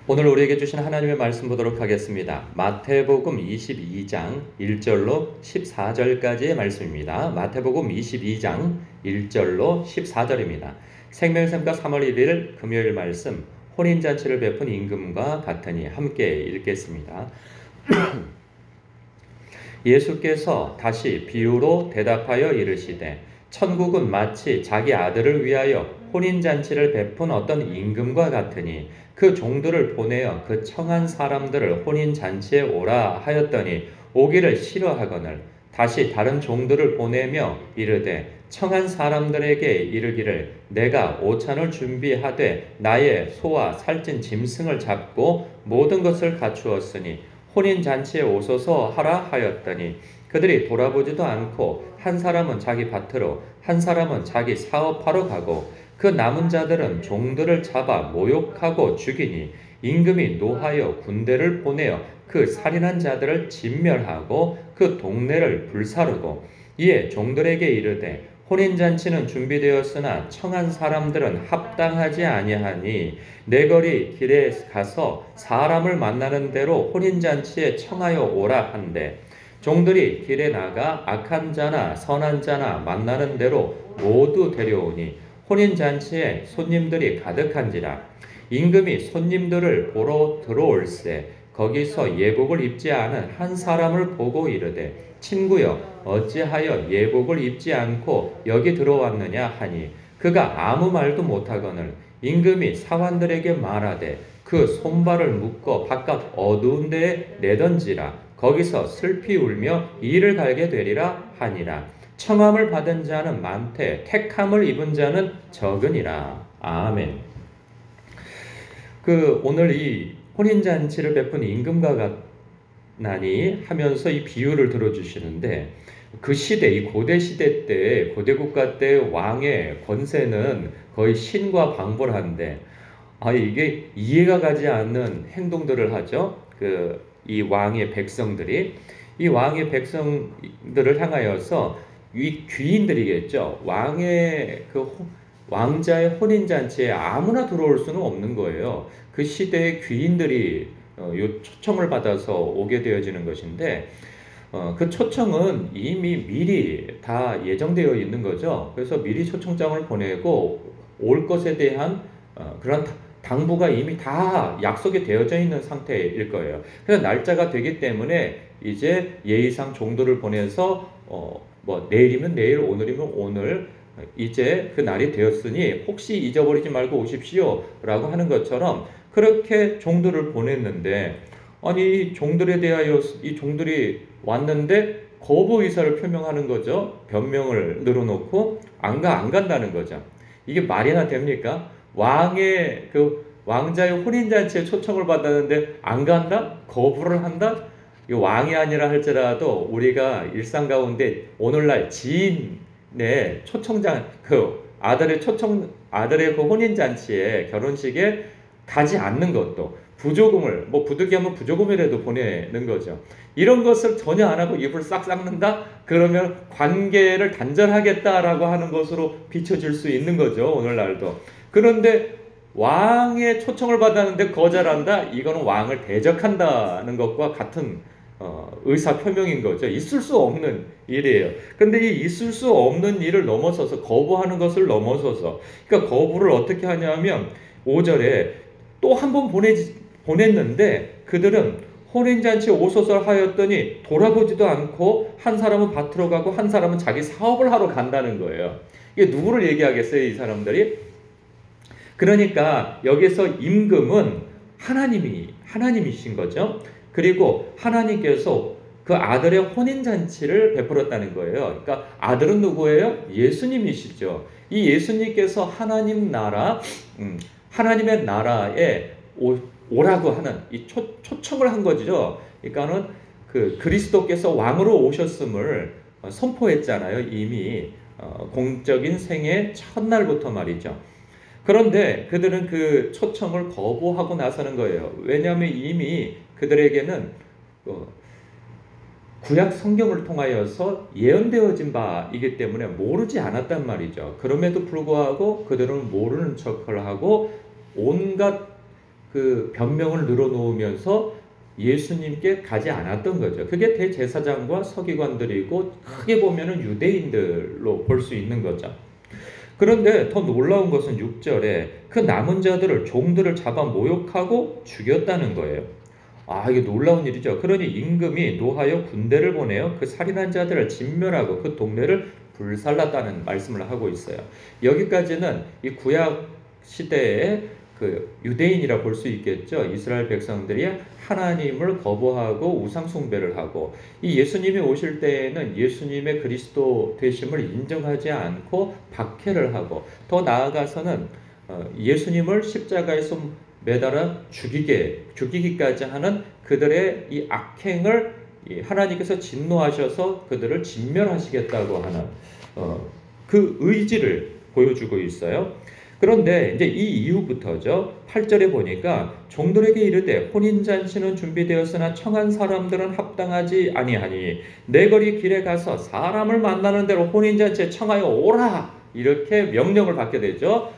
오늘 우리에게 주신 하나님의 말씀 보도록 하겠습니다. 마태복음 22장 1절로 14절까지의 말씀입니다. 마태복음 22장 1절로 14절입니다. 생명샘과 3월 1일 금요일 말씀, 혼인잔치를 베푼 임금과 같으니 함께 읽겠습니다. 예수께서 다시 비유로 대답하여 이르시되 천국은 마치 자기 아들을 위하여 혼인잔치를 베푼 어떤 임금과 같으니 그 종들을 보내어 그 청한 사람들을 혼인잔치에 오라 하였더니 오기를 싫어하거늘 다시 다른 종들을 보내며 이르되 청한 사람들에게 이르기를 내가 오찬을 준비하되 나의 소와 살찐 짐승을 잡고 모든 것을 갖추었으니 혼인잔치에 오소서 하라 하였더니 그들이 돌아보지도 않고 한 사람은 자기 밭으로 한 사람은 자기 사업하러 가고 그 남은 자들은 종들을 잡아 모욕하고 죽이니 임금이 노하여 군대를 보내어 그 살인한 자들을 진멸하고 그 동네를 불사르고 이에 종들에게 이르되 혼인잔치는 준비되었으나 청한 사람들은 합당하지 아니하니 내거리 길에 가서 사람을 만나는 대로 혼인잔치에 청하여 오라 한대 종들이 길에 나가 악한 자나 선한 자나 만나는 대로 모두 데려오니 혼인잔치에 손님들이 가득한지라 임금이 손님들을 보러 들어올세 거기서 예복을 입지 않은 한 사람을 보고 이르되 친구여 어찌하여 예복을 입지 않고 여기 들어왔느냐 하니 그가 아무 말도 못하거늘 임금이 사관들에게 말하되 그 손발을 묶어 바깥 어두운 데에 내던지라 거기서 슬피 울며 이를 갈게 되리라 하니라 청함을 받은 자는 많되 택함을 입은 자는 적으니라. 아멘. 오늘 이 혼인잔치를 베푼 임금과 같나니 하면서 이 비유를 들어주시는데 그 시대, 이 고대 시대 때, 고대 국가 때 왕의 권세는 거의 신과 방불한데 이게 이해가 가지 않는 행동들을 하죠. 이 왕의 백성들이 이 왕의 백성들을 향하여서 이 귀인들이겠죠. 왕자의 혼인잔치에 아무나 들어올 수는 없는 거예요. 그 시대의 귀인들이 요 초청을 받아서 오게 되어지는 것인데 그 초청은 이미 미리 다 예정되어 있는 거죠. 그래서 미리 초청장을 보내고 올 것에 대한 그런 당부가 이미 다 약속이 되어져 있는 상태일 거예요. 그래서 날짜가 되기 때문에 이제 예의상 종들을 보내서 내일이면 내일, 오늘이면 오늘 이제 그 날이 되었으니 혹시 잊어버리지 말고 오십시오 라고 하는 것처럼 그렇게 종들을 보냈는데 아니 종들에 대하여 이 종들이 왔는데 거부 의사를 표명하는 거죠. 변명을 늘어놓고 안 간다는 거죠. 이게 말이나 됩니까? 왕자의 혼인잔치에 초청을 받았는데 안 간다? 거부를 한다? 이 왕이 아니라 할지라도 우리가 일상 가운데 오늘날 지인의 초청장 아들의 그 혼인잔치에 결혼식에 가지 않는 것도 부조금을 부득이하면 부조금이라도 보내는 거죠. 이런 것을 전혀 안 하고 입을 싹 닦는다? 그러면 관계를 단절하겠다라고 하는 것으로 비춰질 수 있는 거죠. 오늘날도. 그런데 왕의 초청을 받았는데 거절한다? 이거는 왕을 대적한다는 것과 같은 의사 표명인 거죠. 있을 수 없는 일이에요. 근데 이 있을 수 없는 일을 넘어서서 거부하는 것을 넘어서서 그러니까 거부를 어떻게 하냐면 5절에 또 한 번 보냈는데 그들은 혼인잔치에 오소서 하였더니 돌아보지도 않고 한 사람은 밭으로 가고 한 사람은 자기 사업을 하러 간다는 거예요. 이게 누구를 얘기하겠어요, 이 사람들이? 그러니까 여기서 임금은 하나님이신 거죠. 그리고 하나님께서 그 아들의 혼인잔치를 베풀었다는 거예요. 그러니까 아들은 누구예요? 예수님이시죠. 이 예수님께서 하나님의 나라에 오라고 하는 이 초청을 한 거죠. 그러니까는 그리스도께서 왕으로 오셨음을 선포했잖아요. 이미 공적인 생애 첫날부터 말이죠. 그런데 그들은 그 초청을 거부하고 나서는 거예요. 왜냐하면 이미 그들에게는 구약 성경을 통하여서 예언되어진 바이기 때문에 모르지 않았단 말이죠. 그럼에도 불구하고 그들은 모르는 척을 하고 온갖 그 변명을 늘어놓으면서 예수님께 가지 않았던 거죠. 그게 대제사장과 서기관들이고 크게 보면은 유대인들로 볼 수 있는 거죠. 그런데 더 놀라운 것은 6절에 그 남은 자들을 종들을 잡아 모욕하고 죽였다는 거예요. 아, 이게 놀라운 일이죠. 그러니 임금이 노하여 군대를 보내어 그 살인한 자들을 진멸하고 그 동네를 불살랐다는 말씀을 하고 있어요. 여기까지는 이 구약 시대의 그 유대인이라 볼 수 있겠죠. 이스라엘 백성들이 하나님을 거부하고 우상 숭배를 하고 이 예수님이 오실 때에는 예수님의 그리스도 되심을 인정하지 않고 박해를 하고 더 나아가서는 예수님을 십자가에서 매달아 죽이기까지 하는 그들의 이 악행을 하나님께서 진노하셔서 그들을 진멸하시겠다고 하는 그 의지를 보여주고 있어요. 그런데 이제 이 이후부터죠. 8절에 보니까 종들에게 이르되 혼인잔치는 준비되었으나 청한 사람들은 합당하지 아니하니 내 거리 길에 가서 사람을 만나는 대로 혼인잔치에 청하여 오라 이렇게 명령을 받게 되죠.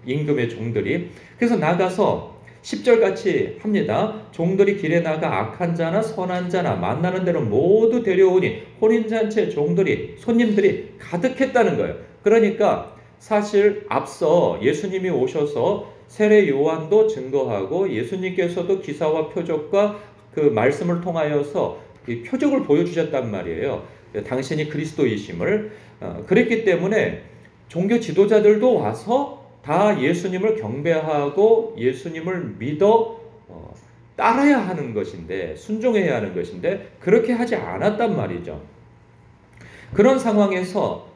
임금의 종들이. 그래서 나가서 10절 같이 합니다. 종들이 길에 나가 악한 자나 선한 자나 만나는 대로 모두 데려오니 혼인잔치에 손님들이 가득했다는 거예요. 그러니까 사실 앞서 예수님이 오셔서 세례 요한도 증거하고 예수님께서도 기사와 표적과 그 말씀을 통하여서 이 표적을 보여주셨단 말이에요. 당신이 그리스도이심을. 그랬기 때문에 종교 지도자들도 와서 다 예수님을 경배하고 예수님을 믿어 따라야 하는 것인데, 순종해야 하는 것인데 그렇게 하지 않았단 말이죠. 그런 상황에서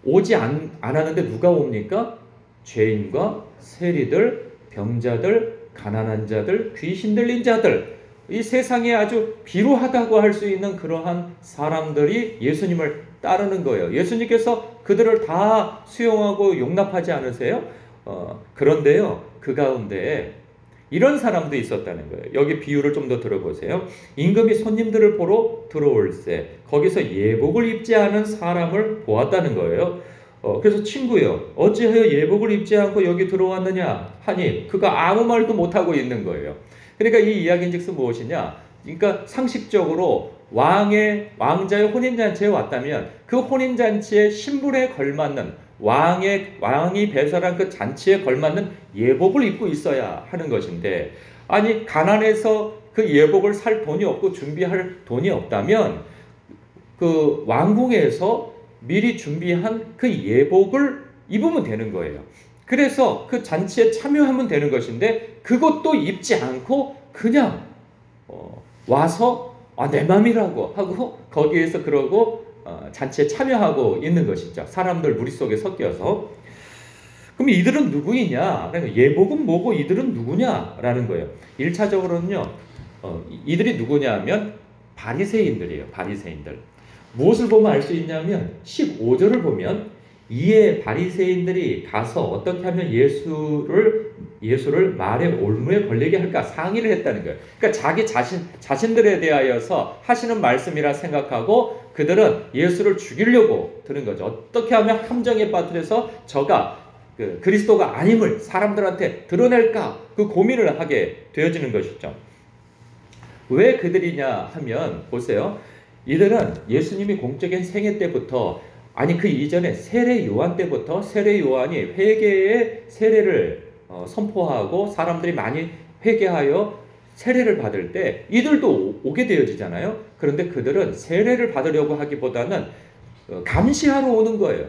오지 않았는데 누가 옵니까? 죄인과 세리들, 병자들, 가난한 자들, 귀신 들린 자들, 이 세상에 아주 비루하다고 할 수 있는 그러한 사람들이 예수님을 따르는 거예요. 예수님께서 그들을 다 수용하고 용납하지 않으세요? 그런데요, 그 가운데 이런 사람도 있었다는 거예요. 여기 비유를 좀 더 들어보세요. 임금이 손님들을 보러 들어올세 거기서 예복을 입지 않은 사람을 보았다는 거예요. 그래서 친구요, 어찌하여 예복을 입지 않고 여기 들어왔느냐 하니 그가 아무 말도 못하고 있는 거예요. 그러니까 이 이야기인즉슨 무엇이냐? 그러니까 상식적으로 왕자의 혼인잔치에 왔다면 그 혼인잔치의 신분에 걸맞는 왕이 배설한 그 잔치에 걸맞는 예복을 입고 있어야 하는 것인데, 아니 가난해서 그 예복을 살 돈이 없고 준비할 돈이 없다면 그 왕궁에서 미리 준비한 그 예복을 입으면 되는 거예요. 그래서 그 잔치에 참여하면 되는 것인데 그것도 입지 않고 그냥 와서 내 맘이라고 하고 거기에서 그러고 잔치에 참여하고 있는 것이죠. 사람들 무리 속에 섞여서. 그럼 이들은 누구이냐? 예복은 뭐고 이들은 누구냐라는 거예요. 1차적으로는요. 이들이 누구냐 하면 바리새인들이에요. 바리새인들. 무엇을 보면 알 수 있냐면 15절을 보면 이에 바리새인들이 가서 어떻게 하면 예수를 말의 올무에 걸리게 할까 상의를 했다는 거예요. 그러니까 자신들에 대하여서 하시는 말씀이라 생각하고 그들은 예수를 죽이려고 드는 거죠. 어떻게 하면 함정에 빠뜨려서 저가 그리스도가 아님을 사람들한테 드러낼까 그 고민을 하게 되어지는 것이죠. 왜 그들이냐 하면 보세요. 이들은 예수님이 공적인 생애 때부터, 아니 그 이전에 세례 요한 때부터 세례 요한이 회개의 세례를 선포하고 사람들이 많이 회개하여 세례를 받을 때 이들도 오게 되어지잖아요. 그런데 그들은 세례를 받으려고 하기보다는 감시하러 오는 거예요.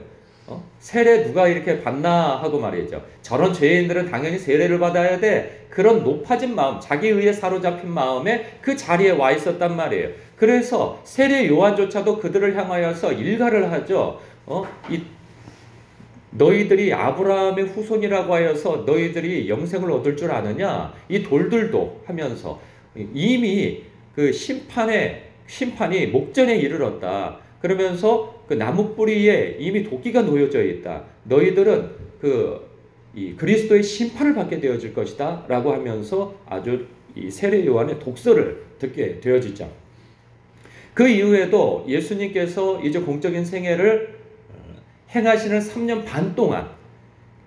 세례 누가 이렇게 받나 하고 말이죠. 저런 죄인들은 당연히 세례를 받아야 돼. 그런 높아진 마음, 자기 의에 사로잡힌 마음에 그 자리에 와 있었단 말이에요. 그래서 세례 요한조차도 그들을 향하여서 일갈을 하죠. 너희들이 아브라함의 후손이라고 하여서 너희들이 영생을 얻을 줄 아느냐? 이 돌들도 하면서 이미 그 심판이 목전에 이르렀다. 그러면서 그 나무 뿌리에 이미 도끼가 놓여져 있다. 너희들은 이 그리스도의 심판을 받게 되어질 것이다. 라고 하면서 아주 이 세례 요한의 독서를 듣게 되어지죠. 그 이후에도 예수님께서 이제 공적인 생애를 행하시는 3년 반 동안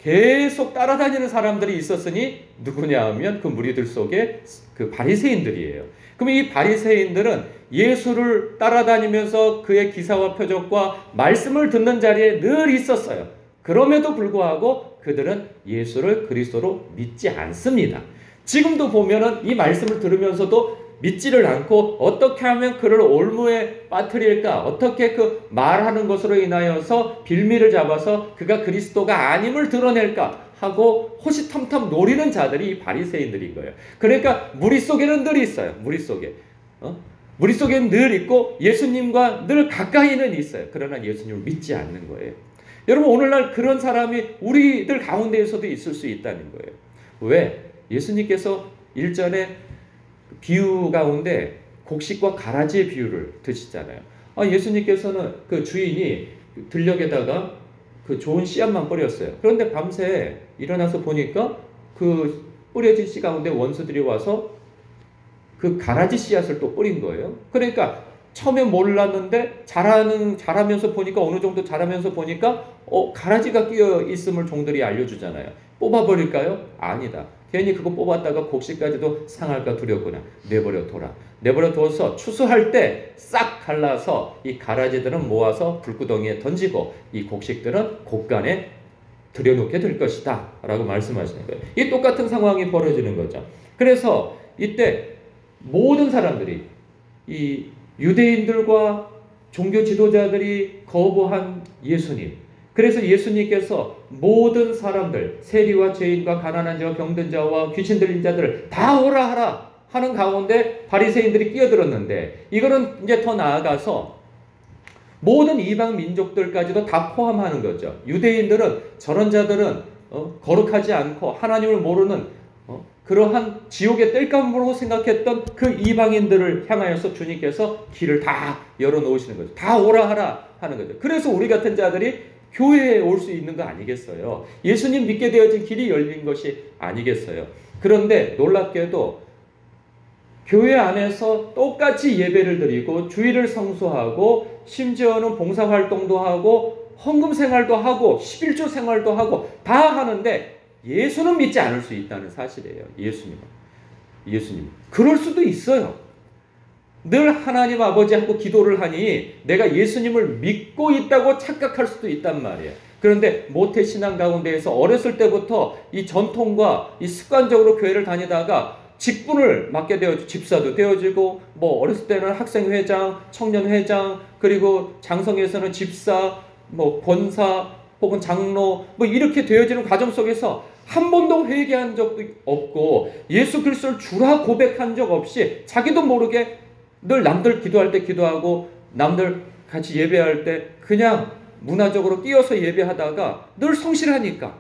계속 따라다니는 사람들이 있었으니 누구냐 하면 그 무리들 속에 그 바리새인들이에요. 그럼 이 바리새인들은 예수를 따라다니면서 그의 기사와 표적과 말씀을 듣는 자리에 늘 있었어요. 그럼에도 불구하고 그들은 예수를 그리스도로 믿지 않습니다. 지금도 보면은 이 말씀을 들으면서도 믿지를 않고 어떻게 하면 그를 올무에 빠뜨릴까, 어떻게 그 말하는 것으로 인하여서 빌미를 잡아서 그가 그리스도가 아님을 드러낼까 하고 호시탐탐 노리는 자들이 이 바리새인들인 거예요. 그러니까 무리 속에는 늘 있어요. 무리 속에는 늘 있고 예수님과 늘 가까이는 있어요. 그러나 예수님을 믿지 않는 거예요. 여러분, 오늘날 그런 사람이 우리들 가운데에서도 있을 수 있다는 거예요. 왜? 예수님께서 일전에 비유 가운데 곡식과 가라지의 비유를 드시잖아요. 예수님께서는 그 주인이 들녘에다가 그 좋은 씨앗만 뿌렸어요. 그런데 밤새 일어나서 보니까 그 뿌려진 씨 가운데 원수들이 와서 그 가라지 씨앗을 또 뿌린 거예요. 그러니까 처음에 몰랐는데 자라면서 보니까 어느 정도 자라면서 보니까 가라지가 끼어 있음을 종들이 알려주잖아요. 뽑아버릴까요? 아니다. 괜히 그거 뽑았다가 곡식까지도 상할까 두렵구나. 내버려 둬서 추수할 때 싹 갈라서 이 가라지들은 모아서 불구덩이에 던지고 이 곡식들은 곳간에 들여놓게 될 것이다 라고 말씀하시는 거예요. 이 똑같은 상황이 벌어지는 거죠. 그래서 이때 모든 사람들이, 이 유대인들과 종교 지도자들이 거부한 예수님, 그래서 예수님께서 모든 사람들, 세리와 죄인과 가난한 자와 병든 자와 귀신 들린 자들을 다 오라 하라 하는 가운데 바리새인들이 끼어들었는데, 이거는 이제 더 나아가서 모든 이방 민족들까지도 다 포함하는 거죠. 유대인들은, 저런 자들은 거룩하지 않고 하나님을 모르는 그러한 지옥의 땔감으로 생각했던 그 이방인들을 향하여서 주님께서 길을 다 열어놓으시는 거죠. 다 오라 하라 하는 거죠. 그래서 우리 같은 자들이 교회에 올 수 있는 거 아니겠어요? 예수님 믿게 되어진 길이 열린 것이 아니겠어요? 그런데 놀랍게도 교회 안에서 똑같이 예배를 드리고 주일을 성수하고 심지어는 봉사활동도 하고 헌금 생활도 하고 11조 생활도 하고 다 하는데 예수는 믿지 않을 수 있다는 사실이에요. 예수님. 그럴 수도 있어요. 늘 하나님 아버지하고 기도를 하니 내가 예수님을 믿고 있다고 착각할 수도 있단 말이에요. 그런데 모태신앙 가운데에서 어렸을 때부터 이 전통과 이 습관적으로 교회를 다니다가 직분을 맡게 되어지고 집사도 되어지고, 뭐 어렸을 때는 학생회장, 청년회장, 그리고 장성에서는 집사, 뭐 권사 혹은 장로 뭐 이렇게 되어지는 과정 속에서 한 번도 회개한 적도 없고 예수 그리스도를 주라 고백한 적 없이 자기도 모르게 늘 남들 기도할 때 기도하고 남들 같이 예배할 때 그냥 문화적으로 끼어서 예배하다가 늘 성실하니까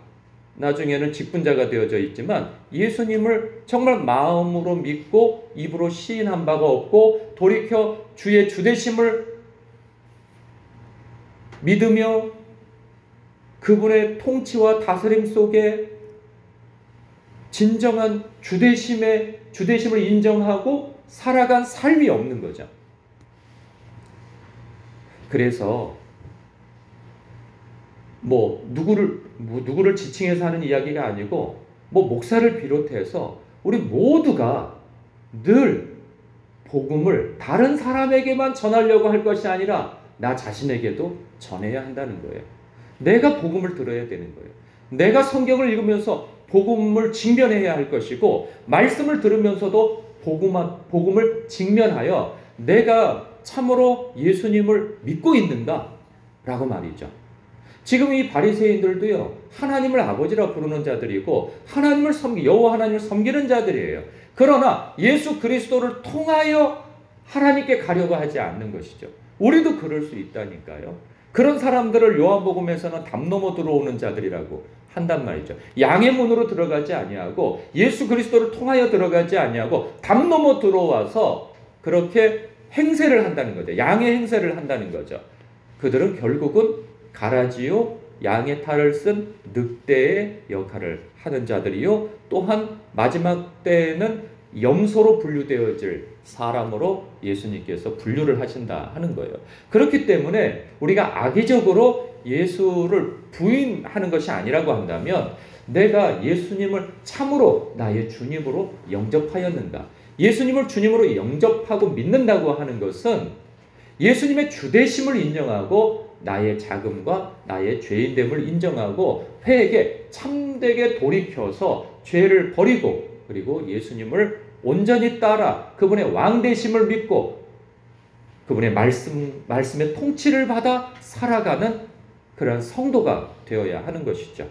나중에는 직분자가 되어져 있지만 예수님을 정말 마음으로 믿고 입으로 시인한 바가 없고 돌이켜 주의 주되심을 믿으며 그분의 통치와 다스림 속에 진정한 주되심을 인정하고 살아간 삶이 없는 거죠. 그래서 누구를 지칭해서 하는 이야기가 아니고 목사를 비롯해서 우리 모두가 늘 복음을 다른 사람에게만 전하려고 할 것이 아니라 나 자신에게도 전해야 한다는 거예요. 내가 복음을 들어야 되는 거예요. 내가 성경을 읽으면서 복음을 직면해야 할 것이고 말씀을 들으면서도 복음을 직면하여 내가 참으로 예수님을 믿고 있는가? 라고 말이죠. 지금 이 바리새인들도요, 하나님을 아버지라 부르는 자들이고 하나님을 여호와 하나님을 섬기는 자들이에요. 그러나 예수 그리스도를 통하여 하나님께 가려고 하지 않는 것이죠. 우리도 그럴 수 있다니까요. 그런 사람들을 요한복음에서는 담 넘어 들어오는 자들이라고 한단 말이죠. 양의 문으로 들어가지 아니하고 예수 그리스도를 통하여 들어가지 아니하고 담 넘어 들어와서 그렇게 행세를 한다는 거죠. 양의 행세를 한다는 거죠. 그들은 결국은 가라지요 양의 탈을 쓴 늑대의 역할을 하는 자들이요 또한 마지막 때에는 염소로 분류되어질 사람으로 예수님께서 분류를 하신다 하는 거예요. 그렇기 때문에 우리가 악의적으로 예수를 부인하는 것이 아니라고 한다면 내가 예수님을 참으로 나의 주님으로 영접하였는가? 예수님을 주님으로 영접하고 믿는다고 하는 것은 예수님의 주되심을 인정하고 나의 자금과 나의 죄인됨을 인정하고 회개에 참되게 돌이켜서 죄를 버리고 그리고 예수님을 온전히 따라 그분의 왕되심을 믿고 그분의 말씀의 통치를 받아 살아가는 그런 성도가 되어야 하는 것이죠.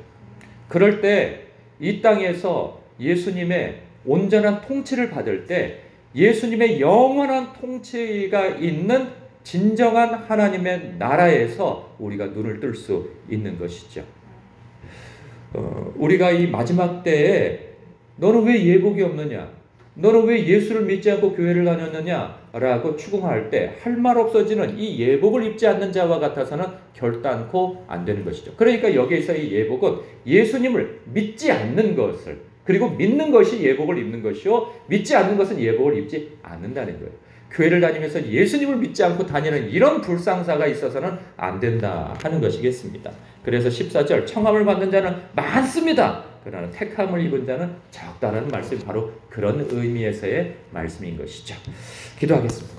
그럴 때 이 땅에서 예수님의 온전한 통치를 받을 때 예수님의 영원한 통치가 있는 진정한 하나님의 나라에서 우리가 눈을 뜰 수 있는 것이죠. 우리가 이 마지막 때에 너는 왜 예복이 없느냐? 너는 왜 예수를 믿지 않고 교회를 다녔느냐? 라고 추궁할 때 할 말 없어지는 이 예복을 입지 않는 자와 같아서는 결단코 안 되는 것이죠. 그러니까 여기에서 이 예복은 예수님을 믿지 않는 것을 그리고 믿는 것이 예복을 입는 것이요 믿지 않는 것은 예복을 입지 않는다는 거예요. 교회를 다니면서 예수님을 믿지 않고 다니는 이런 불상사가 있어서는 안 된다 하는 것이겠습니다. 그래서 14절 청함을 받는 자는 많습니다. 그러나 택함을 입은 자는 적다라는 말씀이 바로 그런 의미에서의 말씀인 것이죠. 기도하겠습니다.